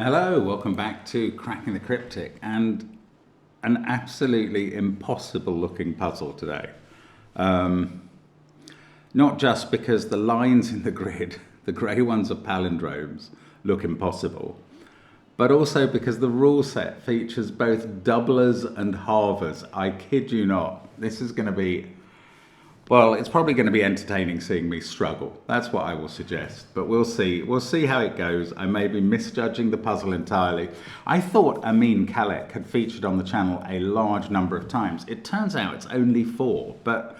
Hello, welcome back to Cracking the Cryptic, and an absolutely impossible looking puzzle today. Not just because the lines in the grid, the grey ones are palindromes, look impossible, but also because the rule set features both doublers and halvers. I kid you not. This is going to be, well, it's probably going to be entertaining seeing me struggle. That's what I will suggest, but we'll see. We'll see how it goes. I may be misjudging the puzzle entirely. I thought Amin Khalek had featured on the channel a large number of times. It turns out it's only 4, but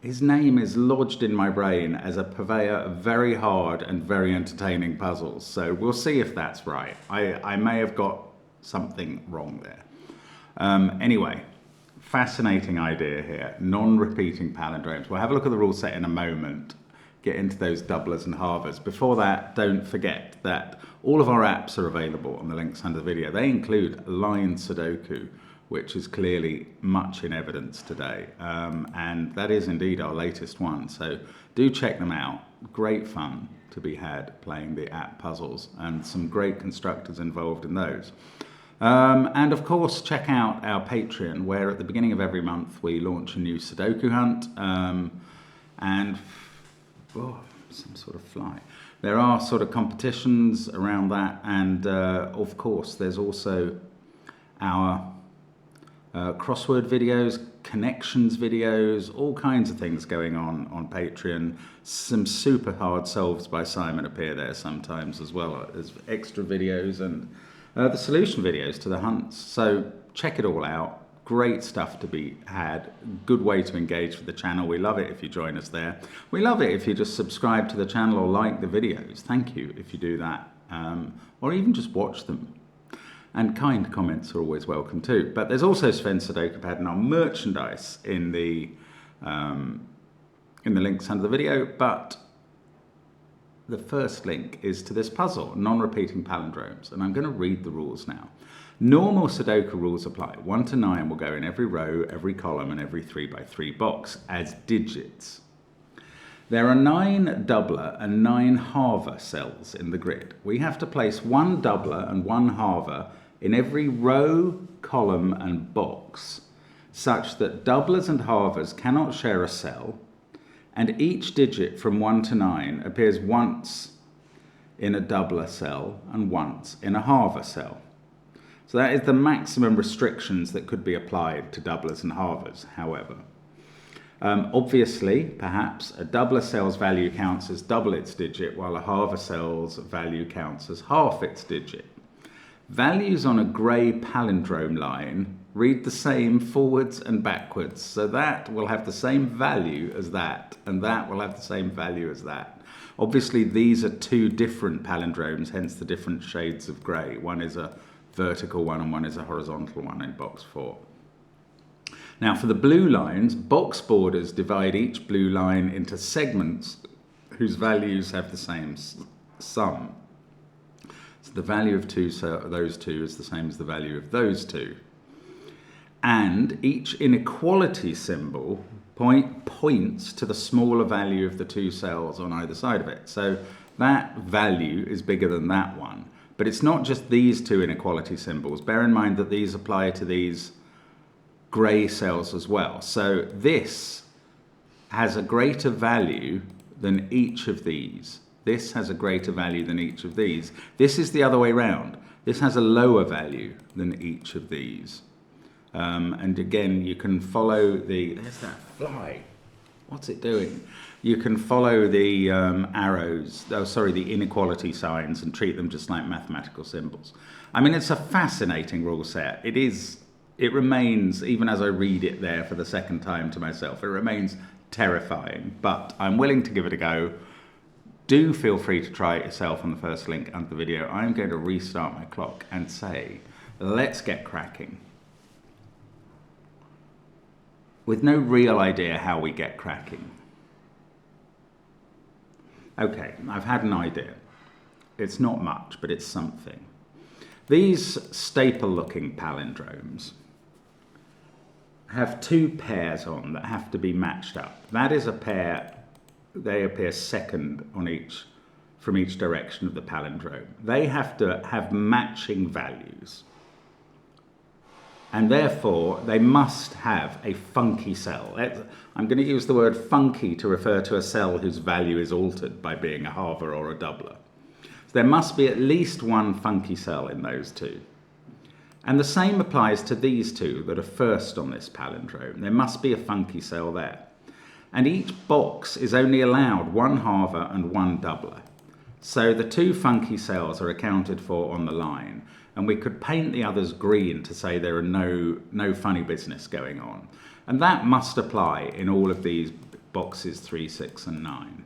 his name is lodged in my brain as a purveyor of very hard and very entertaining puzzles. So we'll see if that's right. I may have got something wrong there. Anyway. Fascinating idea here, non-repeating palindromes. We'll have a look at the rule set in a moment, get into those doublers and halvers. Before that, don't forget that all of our apps are available on the links under the video. They include line sudoku, which is clearly much in evidence today. And that is indeed our latest one. So do check them out. Great fun to be had playing the app puzzles and some great constructors involved in those. And of course, check out our Patreon, where at the beginning of every month we launch a new Sudoku hunt. Some sort of fly. There are sort of competitions around that, and of course, there's also our crossword videos, connections videos, all kinds of things going on Patreon. Some super hard solves by Simon appear there sometimes, as well as extra videos and the solution videos to the hunts. So check it all out. Great stuff to be had. Good way to engage with the channel. We love it if you join us there. We love it if you just subscribe to the channel or like the videos. Thank you if you do that. Or even just watch them. And kind comments are always welcome too. But there's also Sven Sudoku Pad and our merchandise in the links under the video. But the first link is to this puzzle, non-repeating palindromes, and I'm going to read the rules now. Normal Sudoku rules apply. 1 to 9 will go in every row, every column, and every 3x3 box as digits. There are 9 doubler and 9 halver cells in the grid. We have to place 1 doubler and 1 halver in every row, column, and box, such that doublers and halvers cannot share a cell, and each digit from 1 to 9 appears once in a doubler cell and once in a halver cell. So that is the maximum restrictions that could be applied to doublers and halvers, however. Obviously, perhaps, a doubler cell's value counts as double its digit, while a halver cell's value counts as half its digit. Values on a grey palindrome line read the same forwards and backwards. So that will have the same value as that, and that will have the same value as that. Obviously, these are 2 different palindromes, hence the different shades of grey. One is a vertical one and one is a horizontal one in box 4. Now, for the blue lines, box borders divide each blue line into segments whose values have the same sum. So the value of those two is the same as the value of those two. And each inequality symbol points to the smaller value of the 2 cells on either side of it. So that value is bigger than that one. But it's not just these 2 inequality symbols. Bear in mind that these apply to these grey cells as well. So this has a greater value than each of these. This has a greater value than each of these. This is the other way round. This has a lower value than each of these. And again, you can follow there's that fly. What's it doing? You can follow the the inequality signs and treat them just like mathematical symbols. I mean, it's a fascinating rule set. It remains, even as I read it there for the second time to myself, it remains terrifying, but I'm willing to give it a go. Do feel free to try it yourself on the first link under the video. I'm going to restart my clock and say, let's get cracking. With no real idea how we get cracking. Okay, I've had an idea. It's not much, but it's something. These staple-looking palindromes have 2 pairs on that have to be matched up. That is a pair. They appear second on each from each direction of the palindrome. They have to have matching values. And therefore, they must have a funky cell. I'm going to use the word funky to refer to a cell whose value is altered by being a halver or a doubler. So there must be at least one funky cell in those two. And the same applies to these two that are first on this palindrome. There must be a funky cell there. And each box is only allowed one halver and one doubler. So the two funky cells are accounted for on the line. And we could paint the others green to say there are no funny business going on. And that must apply in all of these boxes 3, 6, and 9.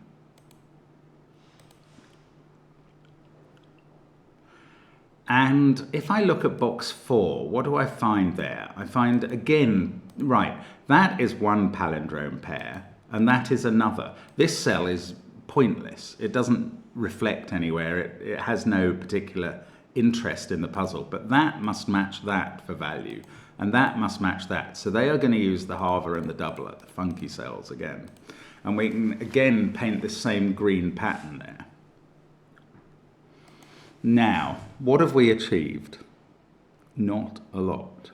And if I look at box 4, what do I find there? I find, again, right, that is one palindrome pair, and that is another. This cell is pointless. It doesn't reflect anywhere. It has no particular interest in the puzzle, but that must match that for value, and that must match that. So they are going to use the halver and the doubler, the funky cells again. And we can again paint the same green pattern there. Now, what have we achieved? Not a lot.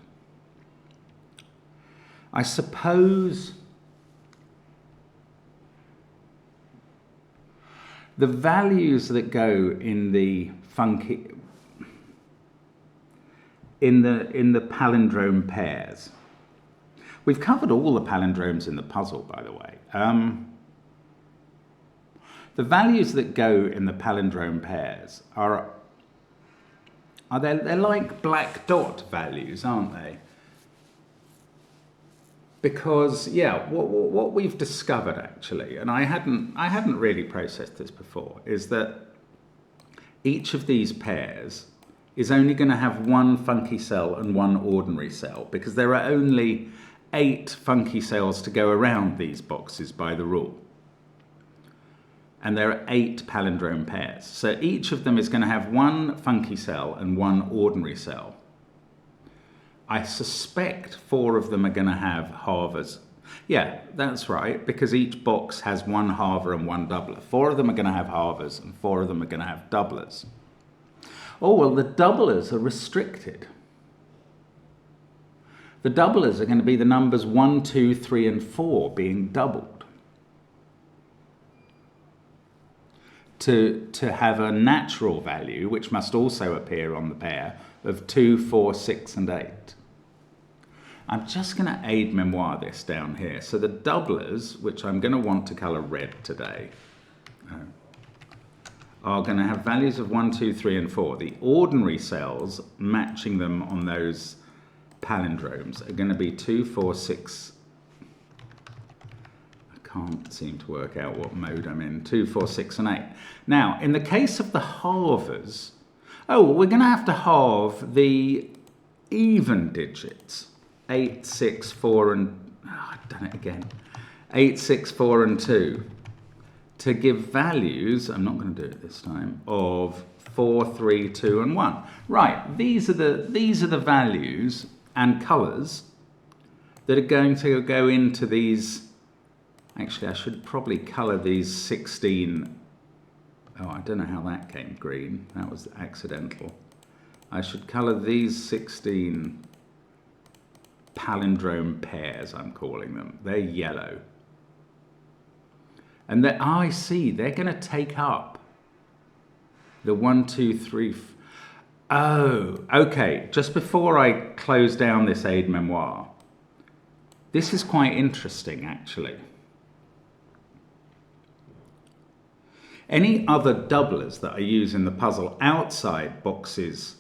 I suppose the values that go in the funky in the palindrome pairs. We've covered all the palindromes in the puzzle, by the way. The values that go in the palindrome pairs they're like black dot values, aren't they? Because yeah, what we've discovered actually, and I hadn't really processed this before, is that each of these pairs is only going to have one funky cell and one ordinary cell, because there are only 8 funky cells to go around these boxes by the rule. And there are 8 palindrome pairs. So each of them is going to have one funky cell and one ordinary cell. I suspect 4 of them are going to have halvers. Yeah, that's right, because each box has one halver and one doubler. 4 of them are going to have halvers and 4 of them are going to have doublers. Oh, well, the doublers are restricted. The doublers are going to be the numbers 1, 2, 3, and 4 being doubled to have a natural value, which must also appear on the pair, of 2, 4, 6, and 8. I'm just going to aide memoir this down here. So the doublers, which I'm going to want to colour red today, are going to have values of 1, 2, 3, and 4. The ordinary cells matching them on those palindromes are going to be 2, 4, 6. I can't seem to work out what mode I'm in. 2, 4, 6, and 8. Now, in the case of the halvers, we're going to have to halve the even digits. 8, 6, 4, and... I've done it again. 8, 6, 4, and 2. To give values, I'm not going to do it this time, of 4, 3, 2, and 1. Right, these are the values and colours that are going to go into these. Actually, I should probably colour these 16. Oh, I don't know how that came green. That was accidental. I should colour these 16 palindrome pairs, I'm calling them. They're yellow. And I see, they're going to take up the 1, 2, 3. Oh, okay. Just before I close down this aide memoir, this is quite interesting, actually. Any other doublers that I use in the puzzle outside boxes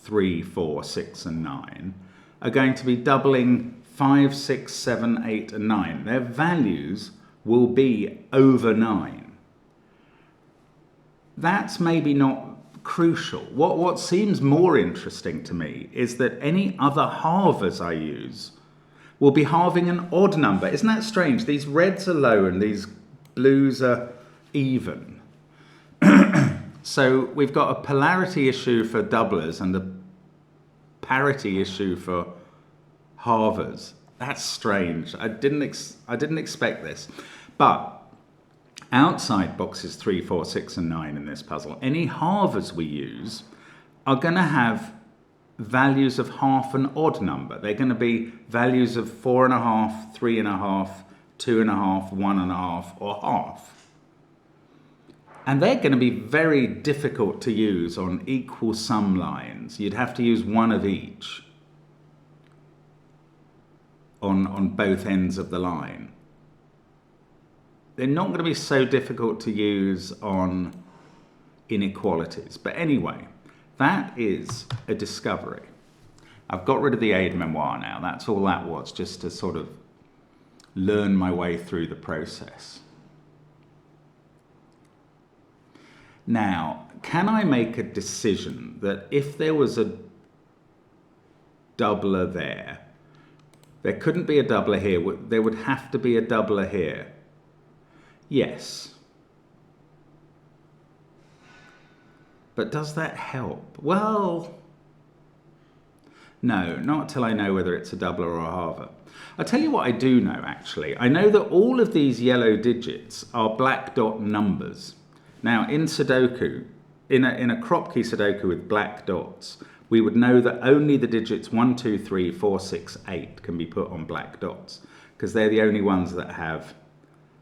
3, 4, 6, and 9 are going to be doubling 5, 6, 7, 8, and 9. Their values will be over 9. That's maybe not crucial. What seems more interesting to me is that any other halvers I use will be halving an odd number. Isn't that strange? These reds are low and these blues are even. So we've got a polarity issue for doublers and a parity issue for halvers. That's strange. I didn't expect this. But Outside boxes 3, 4, 6 and 9 in this puzzle, any halvers we use are going to have values of half an odd number. They're going to be values of 4.5, 3.5, 2.5, 1.5 or half. And they're going to be very difficult to use on equal sum lines. You'd have to use one of each on both ends of the line. They're not going to be so difficult to use on inequalities. But anyway, that is a discovery. I've got rid of the aide-memoire now. That's all that was, just to sort of learn my way through the process. Now, can I make a decision that if there was a doubler there couldn't be a doubler here, there would have to be a doubler here? Yes. But does that help? Well, no, not till I know whether it's a doubler or a halver. I'll tell you what I do know, actually. I know that all of these yellow digits are black dot numbers. Now, in Sudoku, in a Kropki Sudoku with black dots, we would know that only the digits 1, 2, 3, 4, 6, 8 can be put on black dots, because they're the only ones that have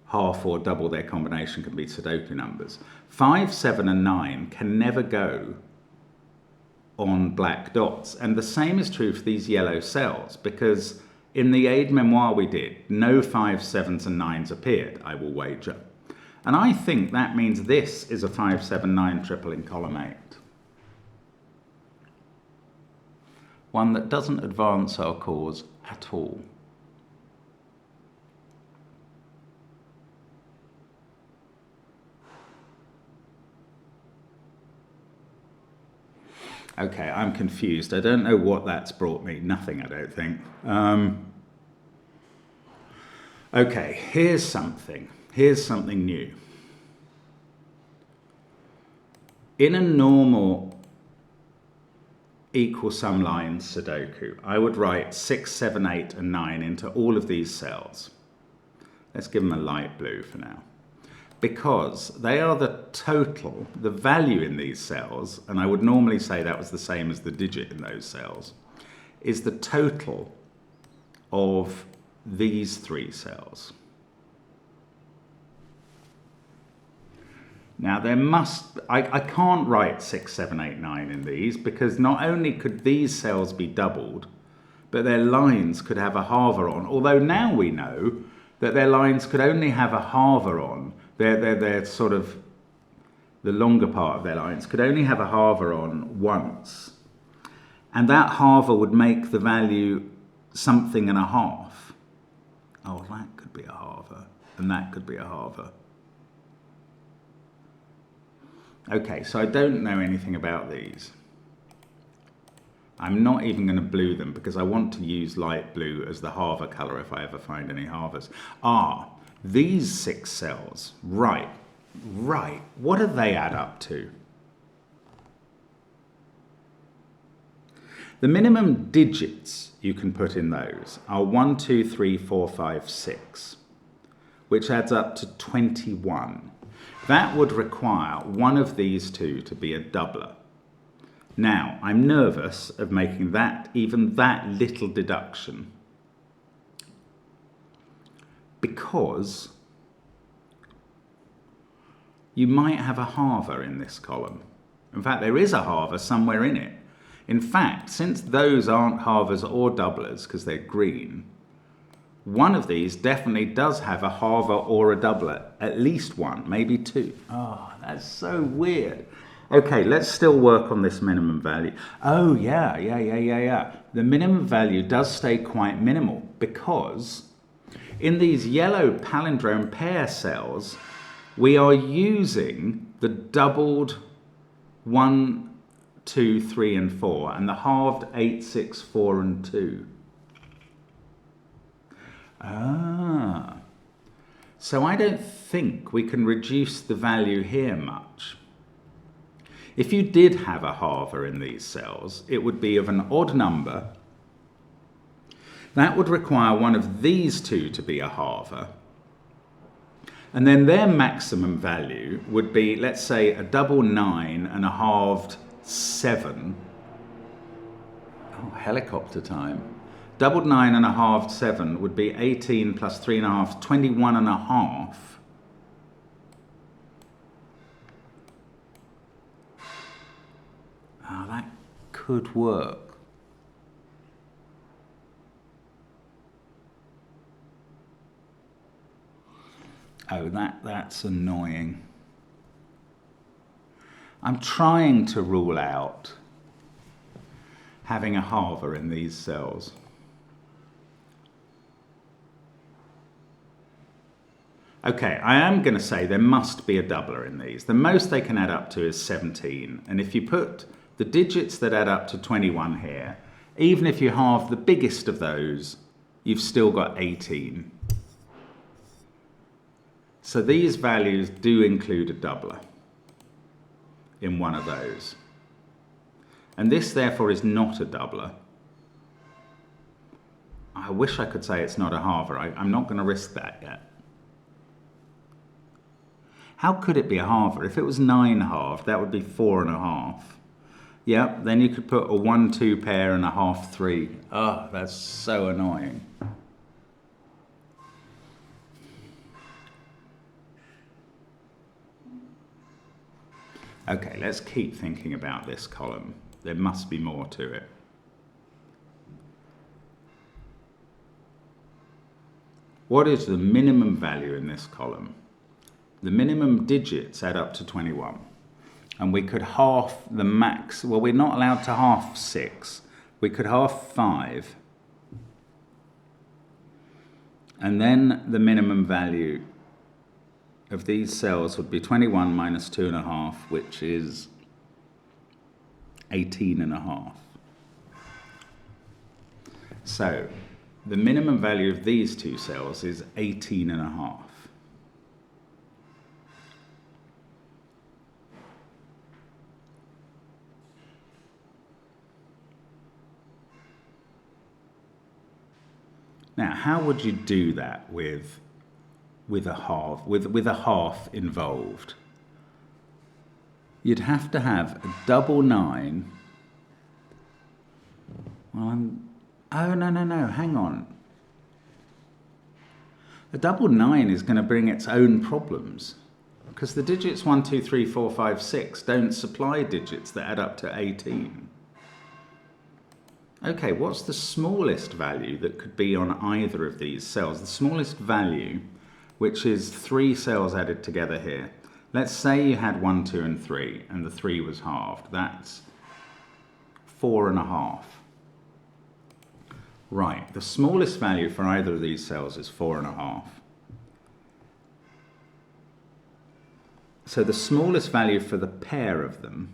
half or double their combination, can be Sudoku numbers. 5, 7 and 9 can never go on black dots. And the same is true for these yellow cells, because in the aide-memoire we did, no 5, 7s and 9s appeared, I will wager. And I think that means this is a 5, 7, 9 triple in column 8. One that doesn't advance our cause at all. Okay, I'm confused. I don't know what that's brought me. Nothing, I don't think. Okay, here's something. Here's something new. In a normal equal sum line Sudoku, I would write 6, 7, 8 and 9 into all of these cells. Let's give them a light blue for now. Because they are the total, the value in these cells, and I would normally say that was the same as the digit in those cells, is the total of these three cells. Now there must, I can't write 6, 7, 8, 9 in these, because not only could these cells be doubled, but their lines could have a halver on, although now we know that their lines could only have a halver on. They're sort of, the longer part of their lines could only have a halver on once. And that halver would make the value something and a half. Oh, that could be a halver, and that could be a halver. Okay, so I don't know anything about these. I'm not even going to blue them because I want to use light blue as the halver colour if I ever find any halvers. Ah, these 6 cells, right. What do they add up to? The minimum digits you can put in those are 1, 2, 3, 4, 5, 6, which adds up to 21. That would require one of these two to be a doubler. Now, I'm nervous of making that, even that little deduction, because you might have a halver in this column. In fact, there is a halver somewhere in it. In fact, since those aren't halvers or doublers because they're green, one of these definitely does have a halver or a doubler, at least one, maybe two. Oh, that's so weird. Okay, let's still work on this minimum value. Oh, yeah. The minimum value does stay quite minimal because in these yellow palindrome pair cells, we are using the doubled 1, 2, 3 and 4 and the halved 8, 6, 4 and 2. Ah, so I don't think we can reduce the value here much. If you did have a halver in these cells, it would be of an odd number. That would require one of these two to be a halver. And then their maximum value would be, let's say, a double 9 and a halved 7. Oh, helicopter time. Double 9 and a halved 7 would be 18 plus 3.5, 21 and a half. Oh, that could work. Oh, that's annoying. I'm trying to rule out having a halver in these cells. Okay, I am going to say there must be a doubler in these. The most they can add up to is 17. And if you put the digits that add up to 21 here, even if you halve the biggest of those, you've still got 18. So these values do include a doubler in one of those. And this therefore is not a doubler. I wish I could say it's not a halver. I'm not going to risk that yet. How could it be a halver? If it was 9 halved, that would be 4.5. Yeah, then you could put a 1-2 pair and a half 3. Oh, that's so annoying. Okay, let's keep thinking about this column. There must be more to it. What is the minimum value in this column? The minimum digits add up to 21. And we could half the max. Well, we're not allowed to half 6. We could half 5. And then the minimum value of these cells would be 21 minus 2.5, which is 18.5. So the minimum value of these two cells is 18.5. Now, how would you do that with a half involved? You'd have to have a double 9. Well, oh, no, hang on. A double 9 is going to bring its own problems because the digits 1, 2, 3, 4, 5, 6 don't supply digits that add up to 18. Okay, what's the smallest value that could be on either of these cells? The smallest value, which is 3 cells added together here. Let's say you had 1, 2, and 3, and the 3 was halved. That's 4.5. Right, the smallest value for either of these cells is 4.5. So the smallest value for the pair of them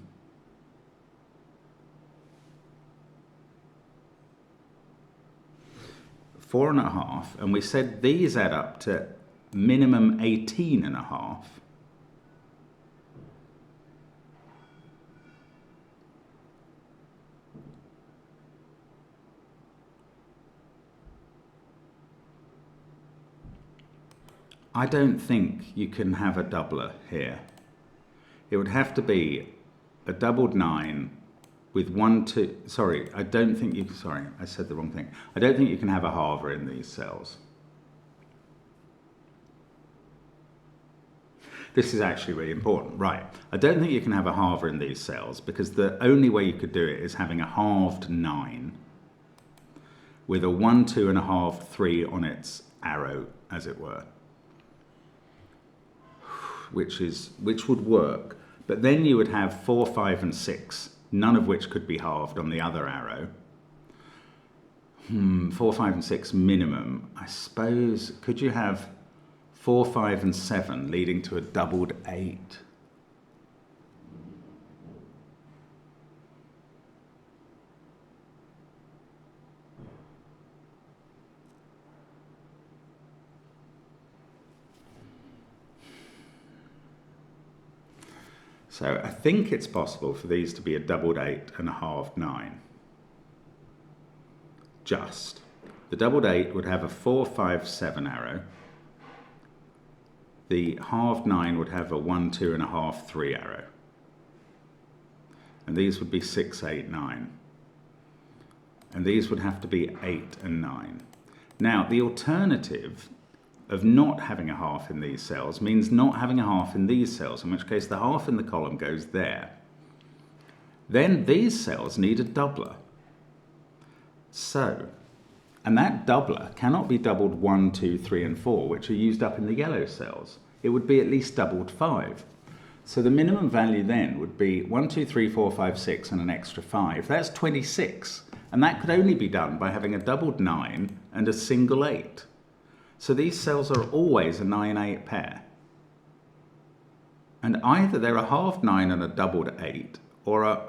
is 4.5, and we said these add up to minimum 18.5. I don't think you can have a doubler here. It would have to be a doubled 9 with 1, 2, sorry, I don't think you, sorry, I said the wrong thing. I don't think you can have a halver in these cells. This is actually really important, right? I don't think you can have a halver in these cells because the only way you could do it is having a halved 9 with a 1, 2, and a half 3 on its arrow, as it were. Which would work, but then you would have 4, 5, and 6, none of which could be halved on the other arrow. 4, 5, and 6 minimum. I suppose, could you have 4, 5, and 7 leading to a doubled 8? So I think it's possible for these to be a doubled 8 and a halved 9. Just. The doubled 8 would have a 4, 5, 7 arrow. the halved 9 would have a 1, 2 and a half, 3 arrow. And these would be 6, 8, 9. And these would have to be 8 and 9. Now, the alternative of not having a half in these cells means not having a half in these cells, in which case the half in the column goes there. Then these cells need a doubler. So, and that doubler cannot be doubled 1, 2, 3 and 4, which are used up in the yellow cells. It would be at least doubled 5. So the minimum value then would be 1, 2, 3, 4, 5, 6 and an extra 5. That's 26. And that could only be done by having a doubled 9 and a single 8. So these cells are always a 9-8 pair. And either they're a halved 9 and a doubled 8, or a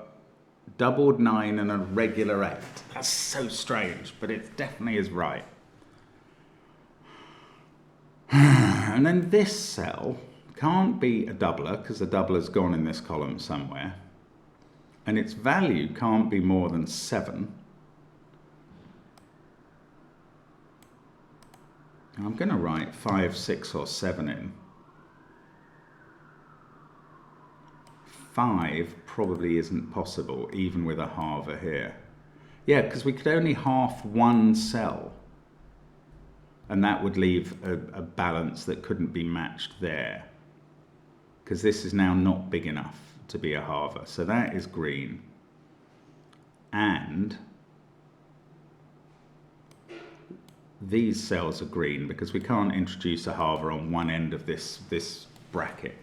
doubled 9 and a regular 8. That's so strange, but it definitely is right. And then this cell can't be a doubler, because the doubler's gone in this column somewhere. And its value can't be more than 7. I'm going to write 5, 6 or 7 in. 5 probably isn't possible, even with a halver here. Yeah, because we could only half one cell. And that would leave a balance that couldn't be matched there. Because this is now not big enough to be a halver. So that is green. And these cells are green because we can't introduce a halver on one end of this bracket.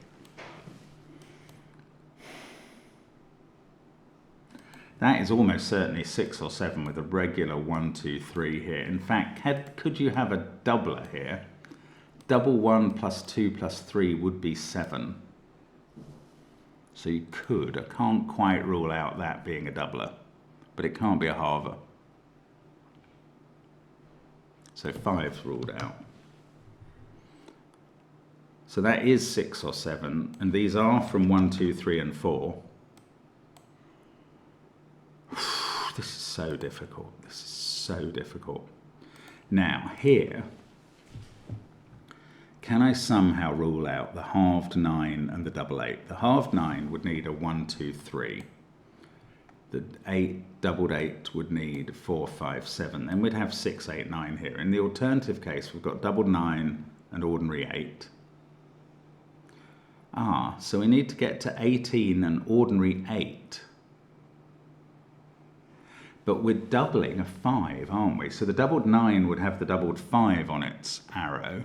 That is almost certainly 6 or 7 with a regular 1, 2, 3 here. In fact, could you have a doubler here? Double 1 plus 2 plus 3 would be 7. So you could. I can't quite rule out that being a doubler, but it can't be a halver. So 5's ruled out. So that is 6 or 7, and these are from 1, 2, 3 and 4. This is so difficult. This is so difficult. Now, here, can I somehow rule out the halved 9 and the double 8? The halved 9 would need a 1, 2, 3. The doubled 8 would need 4, 5, 7. Then we'd have 6, 8, 9 here. In the alternative case, we've got doubled 9 and ordinary 8. So we need to get to 18 and ordinary 8. But we're doubling a 5, aren't we? So the doubled 9 would have the doubled 5 on its arrow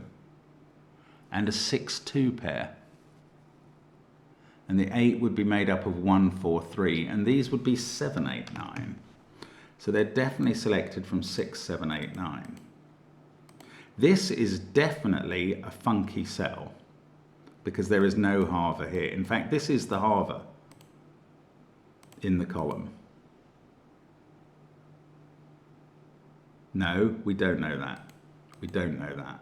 and a 6, 2 pair. And the 8 would be made up of 1, 4, 3, and these would be 7, 8, 9. So they're definitely selected from 6, 7, 8, 9. This is definitely a funky cell because there is no halver here. In fact, this is the halver in the column. No, we don't know that. We don't know that.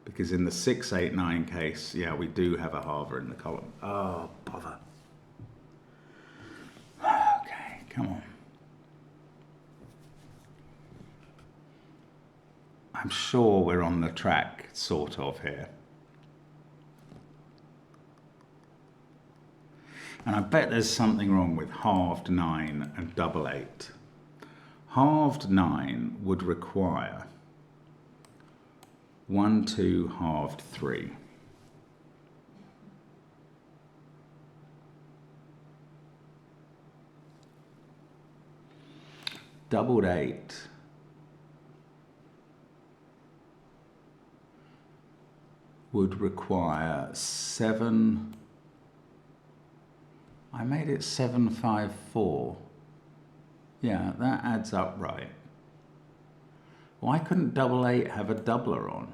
Because in the 6, 8, 9 case, yeah, we do have a halver in the column. Oh, bother. Okay, come on. I'm sure we're on the track, sort of, here. And I bet there's something wrong with halved 9 and double 8. Halved 9 would require 1, 2, halved 3. Doubled 8 would require 7. I made it 7, 5, 4. Yeah, that adds up right. Why couldn't double 8 have a doubler on?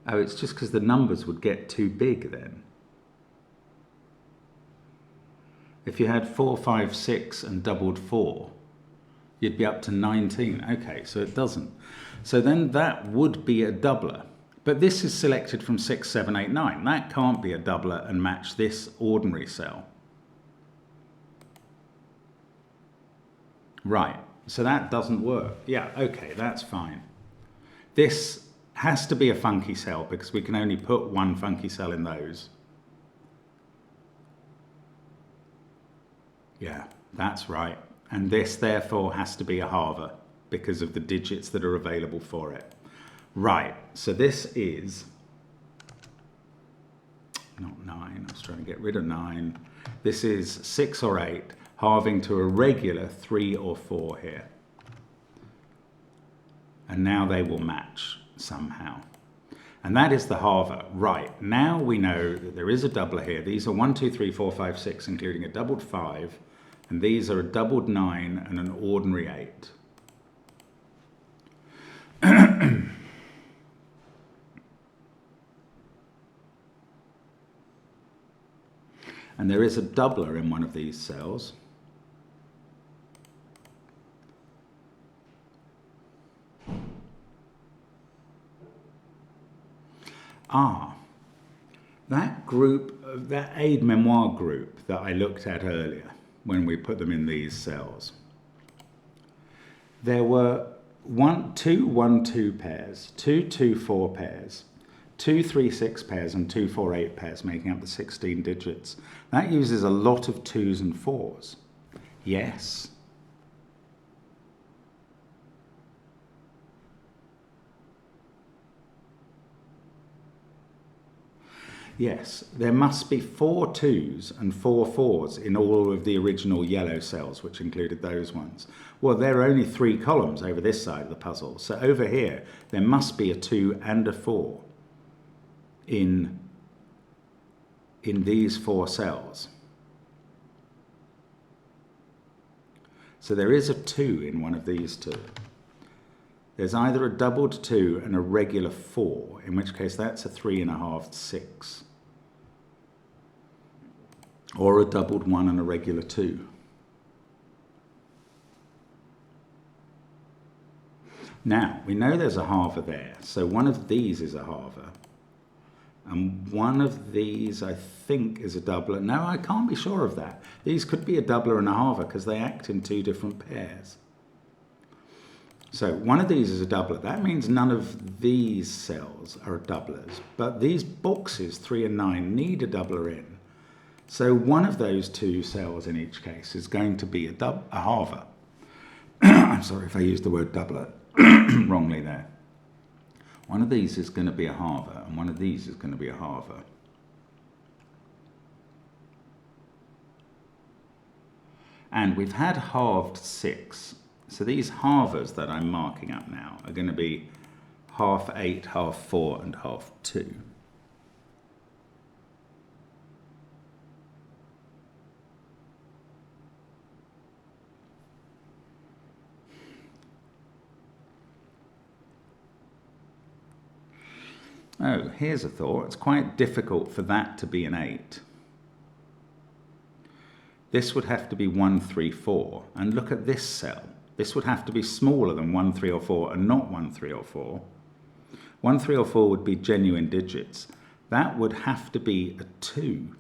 Oh, it's just because the numbers would get too big then. If you had 4, 5, 6 and doubled 4, you'd be up to 19. Okay, so it doesn't. So then that would be a doubler. But this is selected from 6, 7, 8, 9. That can't be a doubler and match this ordinary cell. Right, so that doesn't work. Yeah, okay, that's fine. This has to be a funky cell because we can only put one funky cell in those. Yeah, that's right. And this therefore has to be a halver because of the digits that are available for it. Right, so this is not 9, I was trying to get rid of 9. This is 6 or 8, halving to a regular 3 or 4 here. And now they will match somehow. And that is the halver. Right, now we know that there is a doubler here. These are 1, 2, 3, 4, 5, 6, including a doubled 5. And these are a doubled 9 and an ordinary 8. And there is a doubler in one of these cells. That group, that aide-memoire group that I looked at earlier when we put them in these cells, there were 2 1 2 pairs, 2 2 4 pairs, 2 3 6 pairs, and 2 4 8 pairs, making up the 16 digits. That uses a lot of 2s and 4s. Yes. Yes, there must be 4 2s and 4 4s in all of the original yellow cells, which included those ones. Well, there are only 3 columns over this side of the puzzle. So over here, there must be a 2 and a 4 in these 4 cells. So there is a 2 in one of these 2. There's either a doubled 2 and a regular 4, in which case that's a 3.5 6. Or a doubled 1 and a regular 2. Now, we know there's a halver there, so one of these is a halver. And one of these, I think, is a doubler. No, I can't be sure of that. These could be a doubler and a halver because they act in 2 different pairs. So one of these is a doubler. That means none of these cells are doublers. But these boxes, 3 and 9, need a doubler in. So one of those 2 cells in each case is going to be a halver. I'm sorry if I used the word doubler wrongly there. One of these is going to be a halver, and one of these is going to be a halver. And we've had halved 6. So these halvers that I'm marking up now are going to be half 8, half 4, and half 2. Oh, here's a thought. It's quite difficult for that to be an 8. This would have to be 1, 3, 4. And look at this cell. This would have to be smaller than 1, 3, or 4 and not 1, 3, or 4. 1, 3, or 4 would be genuine digits. That would have to be a 2.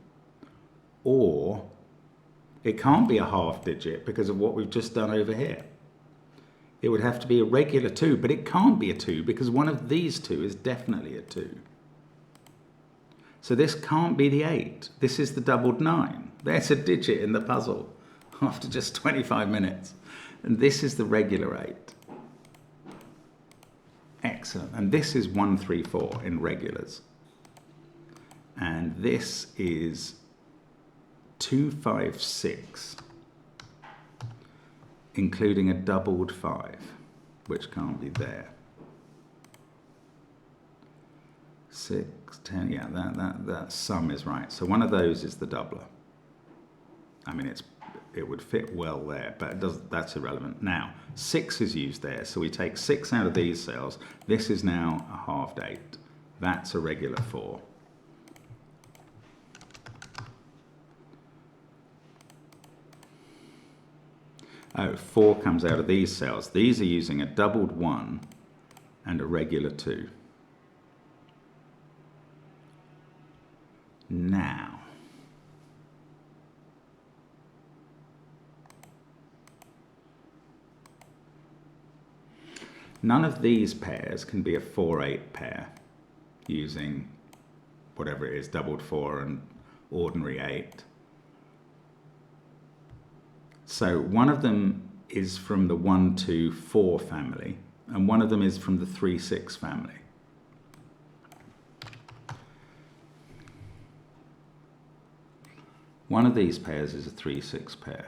Or it can't be a half digit because of what we've just done over here. It would have to be a regular 2, but it can't be a 2 because one of these 2 is definitely a 2. So this can't be the 8. This is the doubled 9. There's a digit in the puzzle after just 25 minutes. And this is the regular 8. Excellent. And this is 1, 3, 4 in regulars. And this is 2, 5, 6. Including a doubled 5, which can't be there. 6, 10, yeah, that sum is right. So one of those is the doubler. I mean, it would fit well there, but that's irrelevant. Now, 6 is used there, so we take 6 out of these cells. This is now a halved 8. That's a regular 4. Oh, 4 comes out of these cells. These are using a doubled 1 and a regular 2. Now, None of these pairs can be a 4-8 pair using whatever it is, doubled 4 and ordinary 8. So one of them is from the 1, 2, 4 family, and one of them is from the 3, 6 family. One of these pairs is a 3, 6 pair.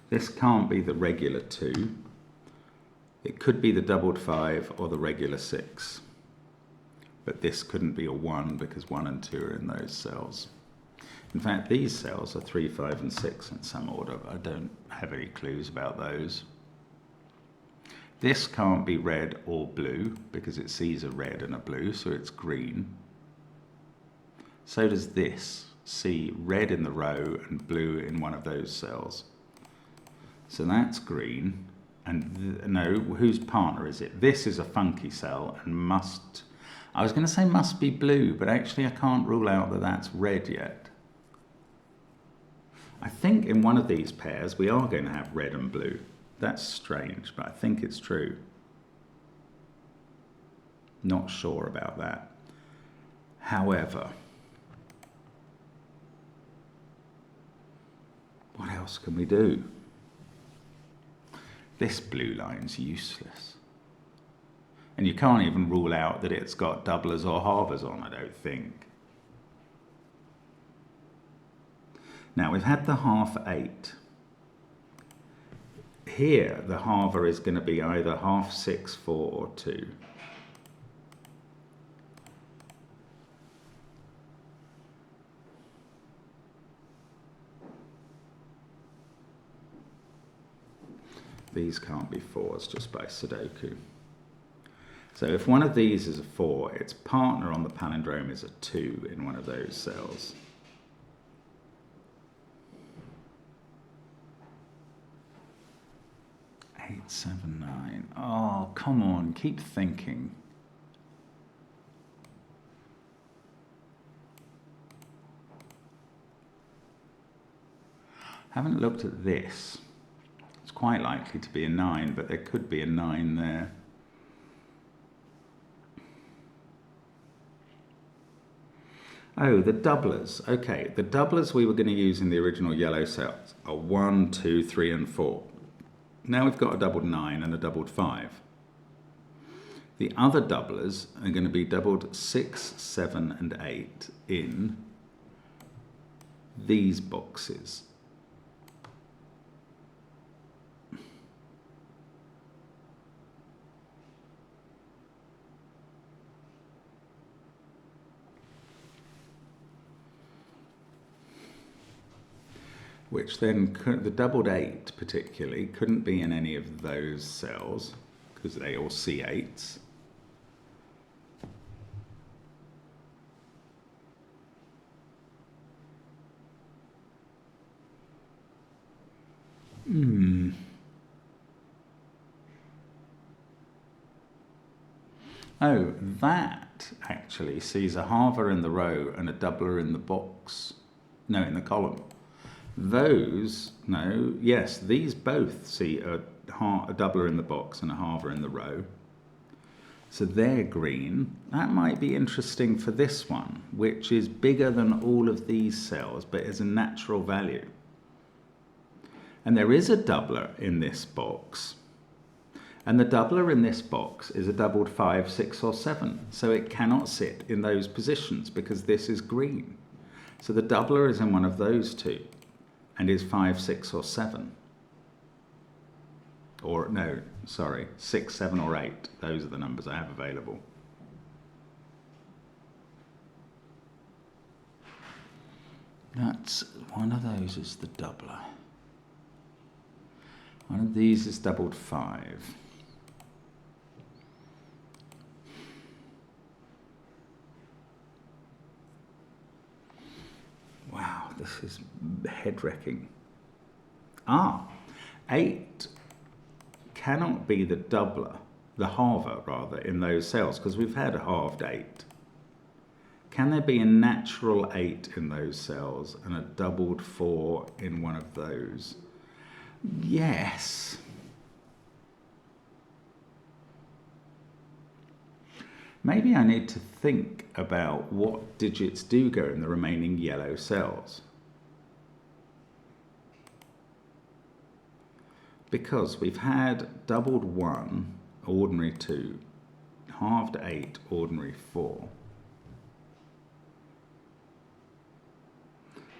This can't be the regular 2. It could be the doubled 5 or the regular 6. But this couldn't be a 1 because 1 and 2 are in those cells. In fact, these cells are 3, 5 and 6 in some order. I don't have any clues about those. This can't be red or blue because it sees a red and a blue, so it's green. So does this see red in the row and blue in one of those cells. So that's green. And no, whose partner is it? This is a funky cell and must, I was going to say must be blue, but actually I can't rule out that that's red yet. I think in one of these pairs we are going to have red and blue. That's strange, but I think it's true. Not sure about that. However, what else can we do? This blue line's useless. And you can't even rule out that it's got doublers or halvers on, I don't think. Now we've had the half 8. Here, the halver is going to be either half 6, 4 or 2. These can't be 4s just by sudoku. So if one of these is a 4, its partner on the palindrome is a 2 in one of those cells. Eight, 7, 9. Oh, come on, keep thinking. Haven't looked at this. It's quite likely to be a 9, but there could be a 9 there. Oh, the doublers. Okay, the doublers we were going to use in the original yellow cells are 1, 2, 3 and 4. Now we've got a doubled 9 and a doubled 5. The other doublers are going to be doubled 6, 7 and 8 in these boxes. Which then, the doubled 8 particularly, couldn't be in any of those cells, because they all C8s. Oh, that actually sees a halver in the row and a doubler in the box. No, in the column. Those, no, yes, these both see a doubler in the box and a halver in the row. So they're green. That might be interesting for this one, which is bigger than all of these cells, but is a natural value. And there is a doubler in this box. And the doubler in this box is a doubled 5, 6 or 7. So it cannot sit in those positions because this is green. So the doubler is in one of those two. And is 5, 6 or 7. Or, no, sorry, 6, 7 or 8. Those are the numbers I have available. That's, one of those is the doubler. One of these is doubled 5. Wow, this is head-wrecking. 8 cannot be the doubler, the halver rather, in those cells, because we've had a halved 8. Can there be a natural 8 in those cells and a doubled 4 in one of those? Yes. Maybe I need to think about what digits do go in the remaining yellow cells. Because we've had doubled 1, ordinary 2, halved 8, ordinary 4.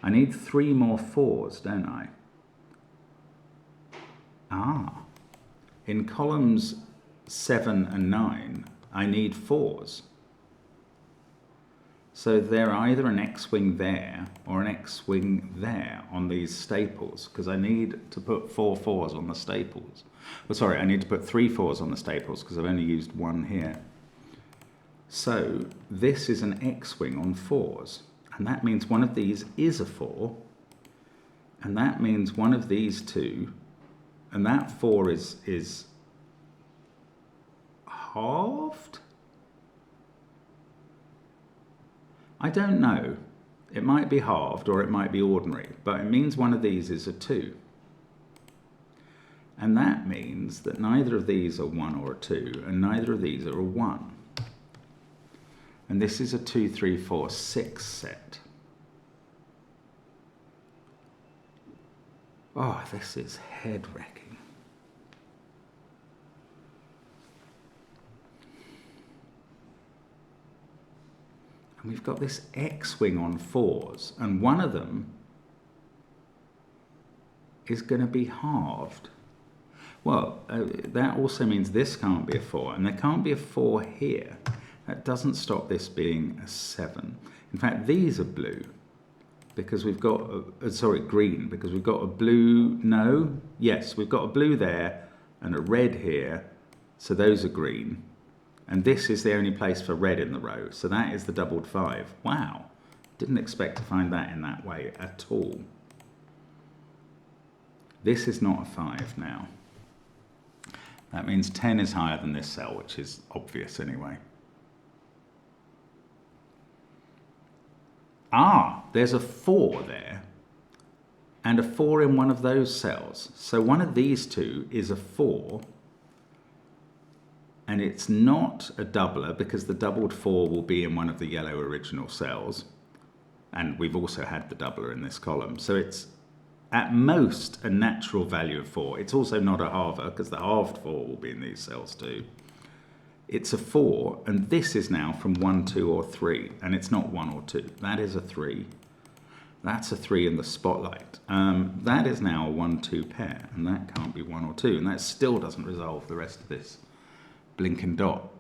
I need 3 more 4s, don't I? In columns 7 and 9, I need 4s. So they're either an X-wing there or an X-wing there on these staples, because I need to put 4 4s on the staples. Oh, sorry, I need to put 3 4s on the staples because I've only used 1 here. So this is an X-wing on 4s, and that means one of these is a 4, and that means one of these 2, and that 4 is halved? I don't know. It might be halved or it might be ordinary, but it means one of these is a 2. And that means that neither of these are 1 or a 2, and neither of these are a 1. And this is a 2, 3, 4, 6 set. Oh, this is head-wrecking. And we've got this X-wing on 4s, and one of them is going to be halved. Well, that also means this can't be a 4, and there can't be a 4 here. That doesn't stop this being a 7. In fact, these are blue, because we've got, green, because we've got a blue, no? Yes, we've got a blue there, and a red here, so those are green. And this is the only place for red in the row, so that is the doubled 5. Wow, didn't expect to find that in that way at all. This is not a 5 now. That means 10 is higher than this cell, which is obvious anyway. There's a 4 there, and a 4 in one of those cells. So one of these two is a 4, and it's not a doubler because the doubled 4 will be in one of the yellow original cells, and we've also had the doubler in this column. So it's at most a natural value of 4. It's also not a halver because the halved 4 will be in these cells too. It's a 4, and this is now from 1, 2, or 3, and it's not 1 or 2. That is a 3. That's a 3 in the spotlight. That is now a 1, 2 pair, and that can't be 1 or 2, and that still doesn't resolve the rest of this blinking dot.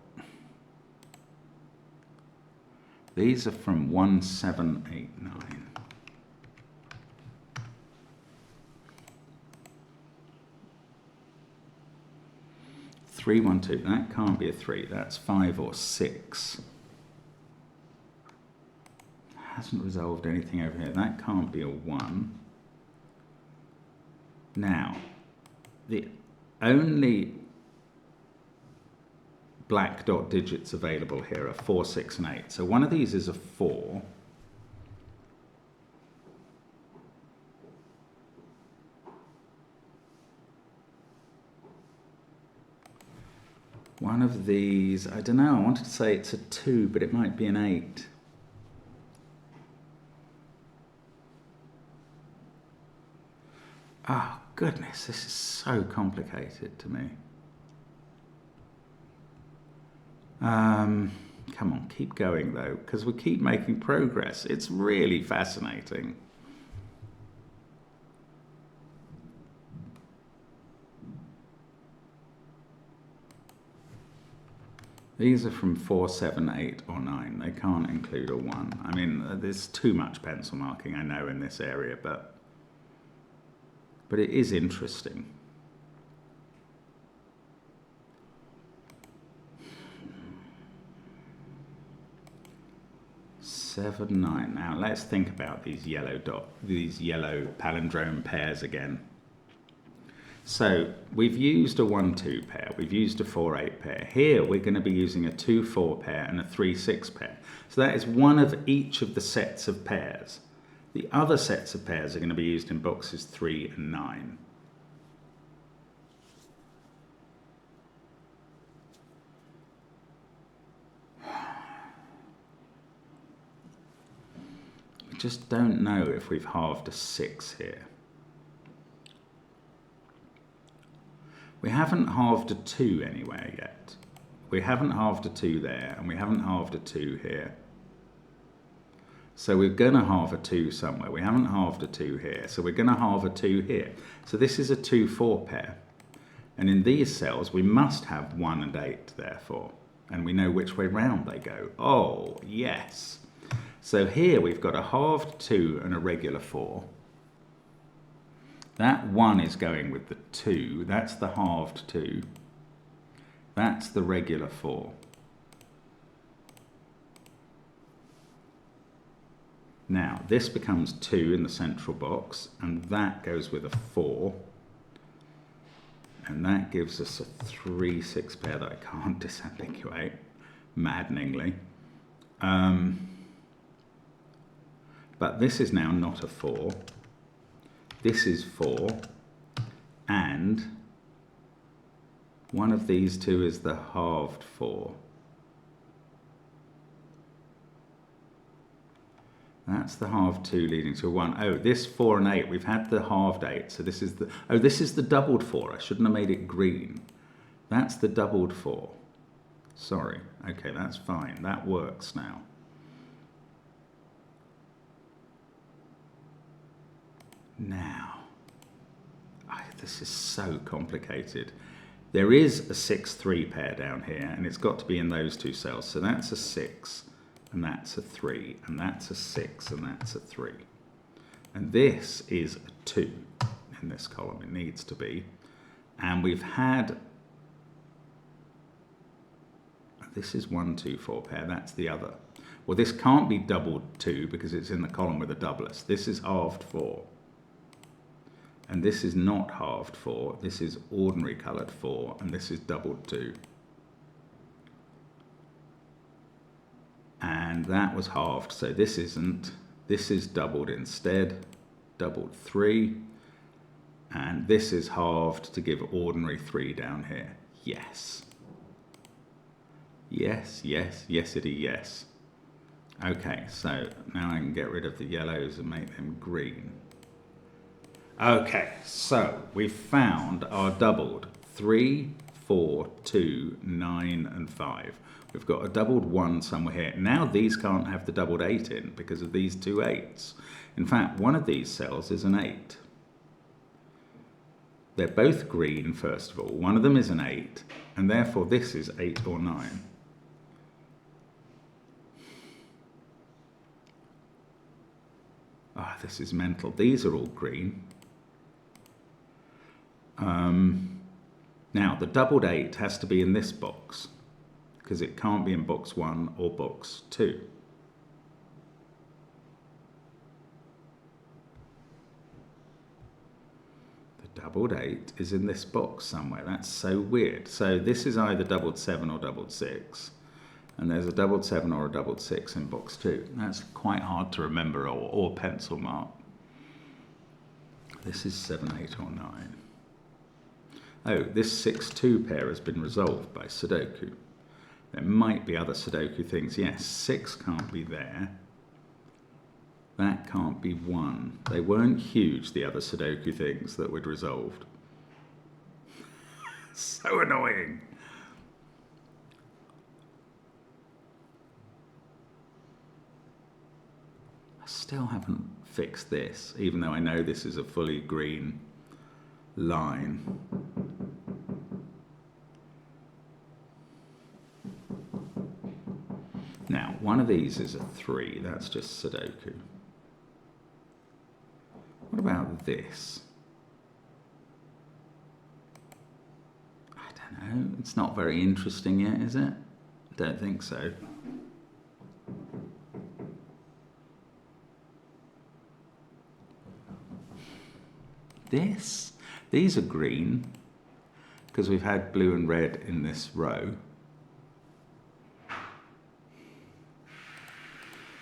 These are from 1, 7, 8, 9. Three, 1, 2. That can't be a 3. That's 5 or 6. Hasn't resolved anything over here. That can't be a 1. Now, the only black dot digits available here are 4, 6, and 8. So one of these is a 4. One of these, I don't know, I wanted to say it's a 2, but it might be an 8. Oh, goodness, this is so complicated to me. Come on, keep going though, because we keep making progress. It's really fascinating. These are from 4, 7, 8, or 9. They can't include a 1. I mean, there's too much pencil marking, I know, in this area, but it is interesting. Seven, 9. Now let's think about these yellow palindrome pairs again. So we've used a 1-2 pair, we've used a 4-8 pair. Here we're going to be using a 2-4 pair and a 3-6 pair. So that is one of each of the sets of pairs. The other sets of pairs are going to be used in boxes 3 and 9. We just don't know if we've halved a 6 here. We haven't halved a 2 anywhere yet. We haven't halved a 2 there, and we haven't halved a 2 here. So we're going to halve a 2 somewhere. We haven't halved a 2 here, so we're going to halve a 2 here. So this is a 2-4 pair. And in these cells, we must have 1 and 8, therefore. And we know which way round they go. Oh, yes. So here we've got a halved 2 and a regular 4. That 1 is going with the 2. That's the halved 2. That's the regular 4. Now, this becomes 2 in the central box, and that goes with a 4. And that gives us a 3-6 pair that I can't disambiguate, maddeningly. But this is now not a 4. This is 4, and one of these two is the halved 4. That's the halved 2 leading to a 1. Oh, this 4 and 8, we've had the halved 8, so this is the... Oh, this is the doubled 4. I shouldn't have made it green. That's the doubled 4. Sorry. Okay, that's fine. That works now. Now, this is so complicated. There is a 6-3 pair down here, and it's got to be in those two cells. So that's a 6, and that's a 3, and that's a 6, and that's a 3. And this is a 2 in this column. It needs to be. And we've had... This is 1, 2, 4 pair. That's the other. Well, this can't be doubled 2 because it's in the column with a doublers. This is halved 4. And this is not halved 4, this is ordinary coloured 4, and this is doubled 2. And that was halved, so this isn't. This is doubled instead, doubled 3. And this is halved to give ordinary 3 down here. Yes. Yes, yes, yesity, yes. Okay, so now I can get rid of the yellows and make them green. Okay, so we've found our doubled 3, 4, 2, 9, and 5. We've got a doubled 1 somewhere here. Now these can't have the doubled 8 in because of these two 8s. In fact, one of these cells is an 8. They're both green, first of all. One of them is an 8, and therefore this is 8 or 9. Ah, this is mental. These are all green. Now, the doubled 8 has to be in this box, because it can't be in box 1 or box 2. The doubled 8 is in this box somewhere. That's so weird. So this is either doubled 7 or doubled 6, and there's a doubled 7 or a doubled 6 in box 2. That's quite hard to remember or pencil mark. This is 7, 8, or 9. Oh, this 6-2 pair has been resolved by sudoku. There might be other sudoku things. Yes, 6 can't be there. That can't be 1. They weren't huge, the other sudoku things that we'd resolved. So annoying. I still haven't fixed this, even though I know this is a fully green line. Now, one of these is a 3. That's just sudoku. What about this? I don't know. It's not very interesting yet, is it? Don't think so. These are green because we've had blue and red in this row.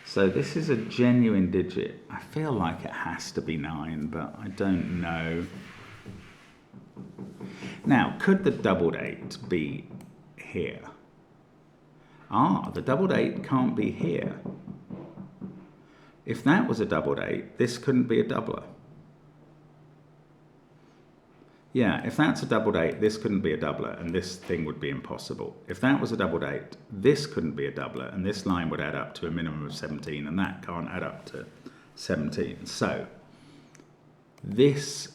So this is a genuine digit. I feel like it has to be 9, but I don't know. Now, could the doubled 8 be here? Ah, the doubled 8 can't be here. If that was a doubled 8, this couldn't be a doubler. Yeah, if that's a doubled 8, this couldn't be a doubler, and this thing would be impossible. If that was a doubled 8, this couldn't be a doubler, and this line would add up to a minimum of 17, and that can't add up to 17. So, this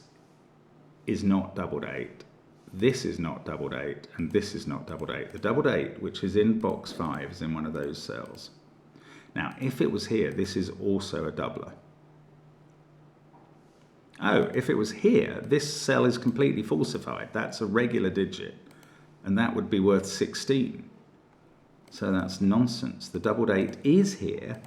is not doubled 8, this is not doubled 8, and this is not doubled 8. The doubled 8, which is in box 5, is in one of those cells. Now, if it was here, this is also a doubler. Oh, if it was here, this cell is completely falsified. That's a regular digit, and that would be worth 16. So that's nonsense. The doubled 8 is here,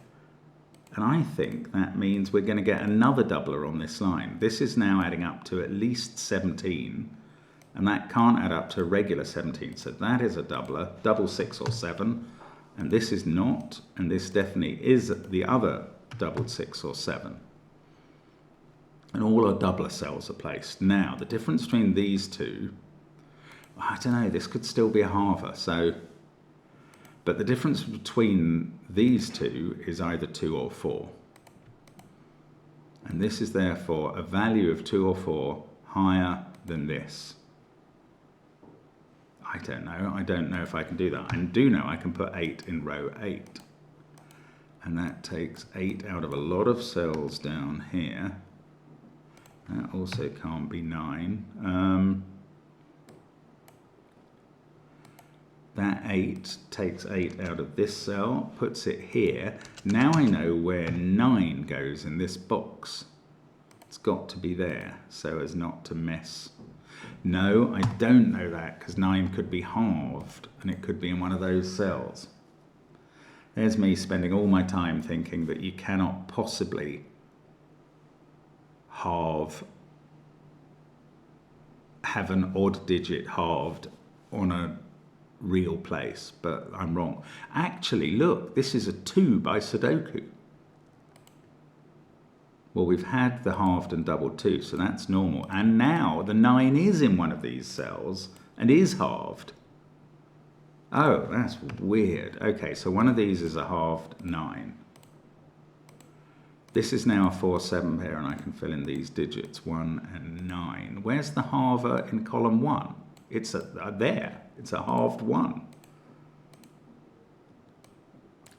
and I think that means we're going to get another doubler on this line. This is now adding up to at least 17, and that can't add up to a regular 17. So that is a doubler, double 6 or 7, and this is not, and this definitely is the other doubled 6 or 7. And all our doubler cells are placed. Now, the difference between these two, I don't know, this could still be a halver. So, but the difference between these two is either 2 or 4. And this is therefore a value of 2 or 4 higher than this. I don't know if I can do that. I do know I can put 8 in row 8. And that takes 8 out of a lot of cells down here. That also can't be 9. That 8 takes 8 out of this cell, puts it here. Now I know where 9 goes in this box. It's got to be there so as not to mess. No, I don't know that because 9 could be halved and it could be in one of those cells. There's me spending all my time thinking that you cannot possibly have an odd digit halved on a real place, but I'm wrong. Actually, look, this is a 2 by sudoku. Well, we've had the halved and doubled 2, so that's normal. And now the 9 is in one of these cells and is halved. Oh, that's weird. Okay, so one of these is a halved 9. This is now a 4, 7 pair, and I can fill in these digits, 1 and 9. Where's the halver in column 1? It's there. It's a halved 1.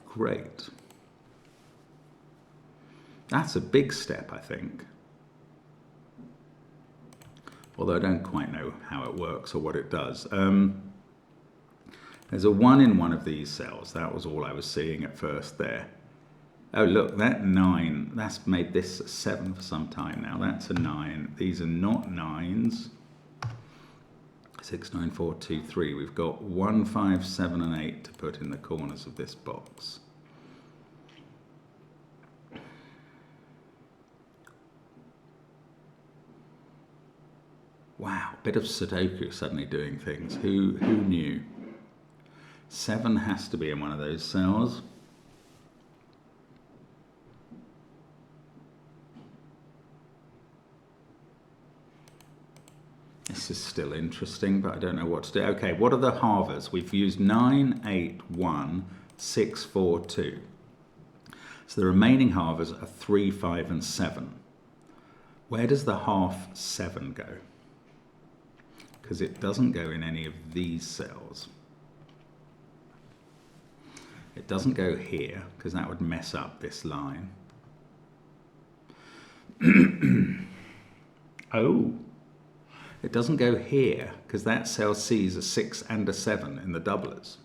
Great. That's a big step, I think. Although I don't quite know how it works or what it does. There's a 1 in one of these cells. That was all I was seeing at first there. Oh, look, that 9, that's made this a 7 for some time now. That's a 9. These are not 9s. 6, 9, 4, 2, 3. We've got 1, 5, 7, and 8 to put in the corners of this box. Wow, bit of sudoku suddenly doing things. Who knew? 7 has to be in one of those cells. This is still interesting, but I don't know what to do. Okay, what are the halvers? We've used 9, 8, 1, 6, 4, 2. So the remaining halvers are 3, 5, and 7. Where does the half 7 go? Because it doesn't go in any of these cells. It doesn't go here, because that would mess up this line. Oh. It doesn't go here, because that cell sees a 6 and a 7 in the doublers.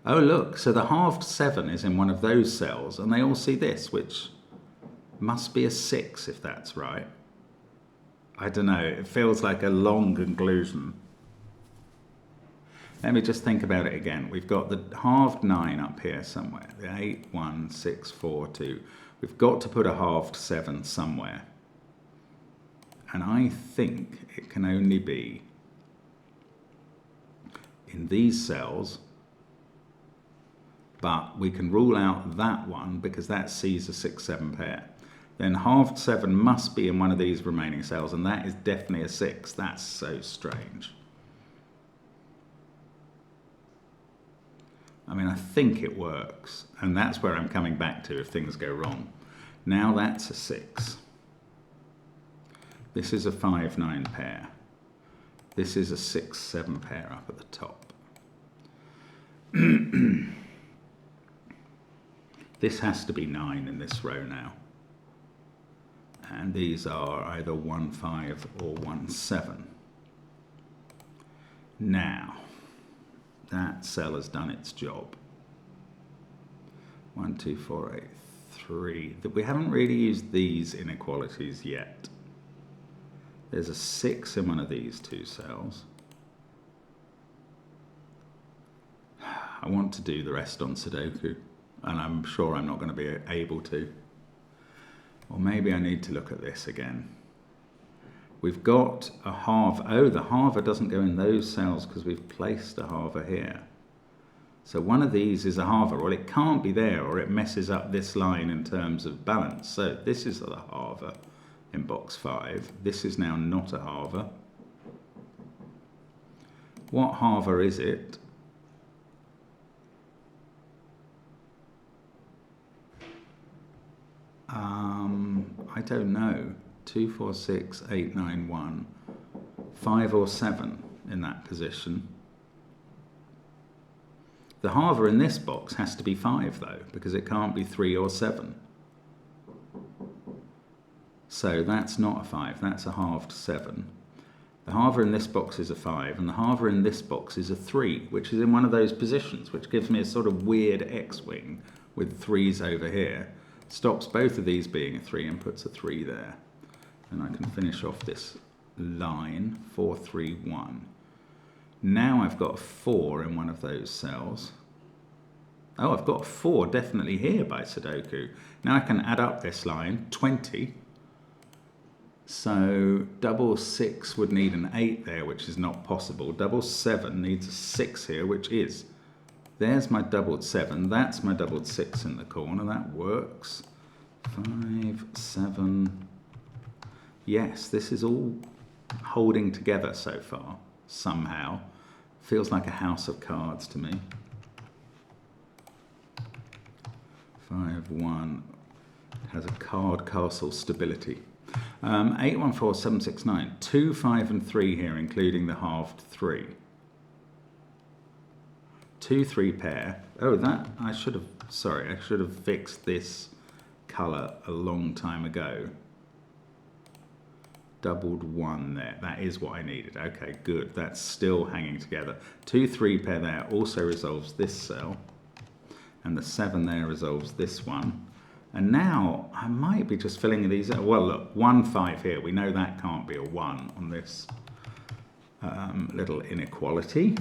Oh, look, so the halved 7 is in one of those cells, and they all see this, which must be a 6, if that's right. I don't know, it feels like a long conclusion. Let me just think about it again. We've got the halved 9 up here somewhere. The 8, 1, 6, 4, 2. We've got to put a halved 7 somewhere. And I think it can only be in these cells, but we can rule out that one because that sees a 6-7 pair. Then halved 7 must be in one of these remaining cells, and that is definitely a 6. That's so strange. I mean, I think it works, and that's where I'm coming back to if things go wrong. Now that's a 6. This is a 5-9 pair. This is a 6-7 pair up at the top. This has to be 9 in this row now. And these are either 1-5 or 1-7. Now, that cell has done its job. 1, 2, 4, 8, 3. We haven't really used these inequalities yet. There's a 6 in one of these two cells. I want to do the rest on Sudoku, and I'm sure I'm not going to be able to. Or maybe I need to look at this again. We've got a half. Oh, the halver doesn't go in those cells because we've placed a halver here. So one of these is a halver. Well, it can't be there, or it messes up this line in terms of balance. So this is the halver in box 5. This is now not a halver. What halver is it? I don't know. 2, 4, 6, 8, 9, 1. 5 or 7 in that position. The halver in this box has to be 5 though, because it can't be 3 or 7. So that's not a 5, that's a halved 7. The halver in this box is a 5, and the halver in this box is a 3, which is in one of those positions, which gives me a sort of weird X-wing with 3s over here. Stops both of these being a 3 and puts a 3 there. And I can finish off this line, 4, 3, 1. Now I've got a 4 in one of those cells. Oh, I've got a 4 definitely here by Sudoku. Now I can add up this line, 20. So double 6 would need an 8 there, which is not possible. Double 7 needs a 6 here, which is. There's my doubled 7. That's my doubled 6 in the corner. That works. 5, 7. Yes, this is all holding together so far, somehow. Feels like a house of cards to me. 5, 1. It has a card castle stability. 8, 1, 4, 7, 6, 9. 2, 5, and 3 here, including the halved 3. 2, 3 pair. Oh, that I should have fixed this colour a long time ago. Doubled 1 there. That is what I needed. Okay, good. That's still hanging together. 2, 3 pair there also resolves this cell. And the 7 there resolves this one. And now I might be just filling these out. Well, look, 1, 5 here. We know that can't be a 1 on this little inequality.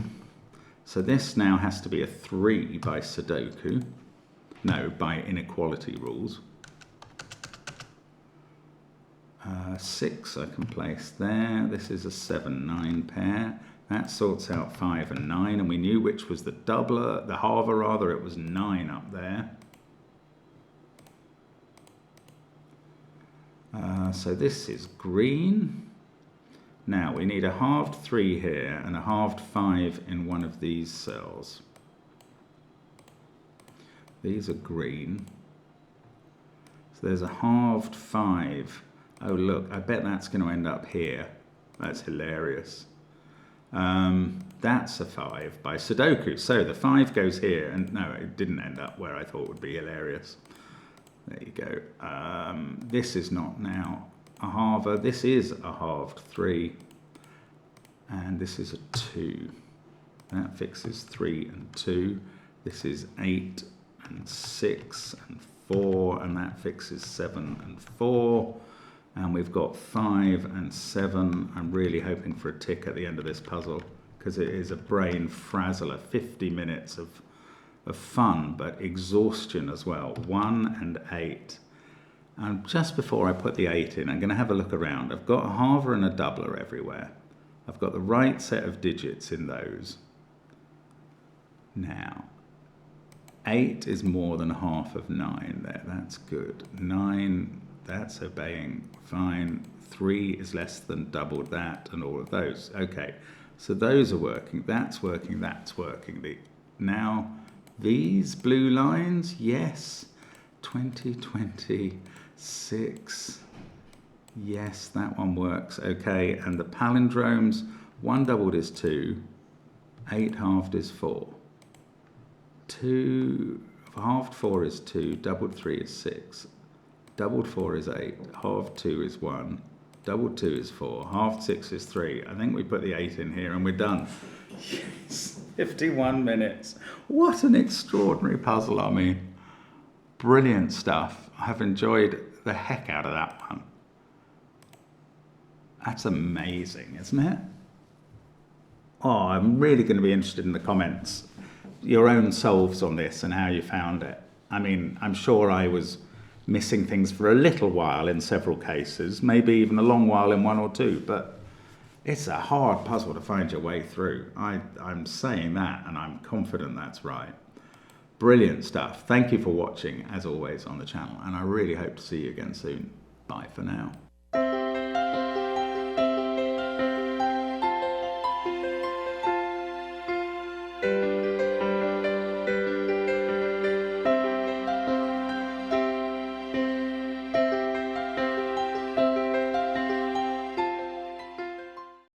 So this now has to be a 3 by Sudoku. No, by inequality rules. 6 I can place there. This is a 7, 9 pair. That sorts out 5 and 9. And we knew which was the doubler, the halver rather. It was 9 up there. So this is green. Now we need a halved 3 here and a halved 5 in one of these cells. These are green. So there's a halved 5. Oh look, I bet that's going to end up here. That's hilarious. That's a 5 by Sudoku. So the 5 goes here, and no, it didn't end up where I thought would be hilarious. There you go. This is not now a halver. This is a halved 3. And this is a 2. That fixes 3 and 2. This is 8 and 6 and 4. And that fixes 7 and 4. And we've got 5 and 7. I'm really hoping for a tick at the end of this puzzle, because it is a brain frazzler. 50 minutes of fun, but exhaustion as well. 1 and 8. And just before I put the 8 in, I'm going to have a look around. I've got a halver and a doubler everywhere. I've got the right set of digits in those. Now, 8 is more than half of 9 there. That's good. 9, that's obeying. Fine. 3 is less than double that, and all of those. Okay, so those are working. That's working. That's working. Now, these blue lines, yes. 20, 26. Yes, that one works. Okay, and the palindromes, 1 doubled is 2. 8 halved is 4. 2 halved 4 is 2. Doubled 3 is 6. Doubled 4 is 8. Halved 2 is 1. Doubled 2 is 4. Halved 6 is 3. I think we put the 8 in here and we're done. Yes, 51 minutes. What an extraordinary puzzle, I mean. Brilliant stuff. I've enjoyed the heck out of that one. That's amazing, isn't it? Oh, I'm really going to be interested in the comments. Your own solves on this and how you found it. I mean, I'm sure I was missing things for a little while in several cases, maybe even a long while in 1 or 2, but it's a hard puzzle to find your way through. I'm saying that, and I'm confident that's right. Brilliant stuff. Thank you for watching, as always, on the channel, and I really hope to see you again soon. Bye for now.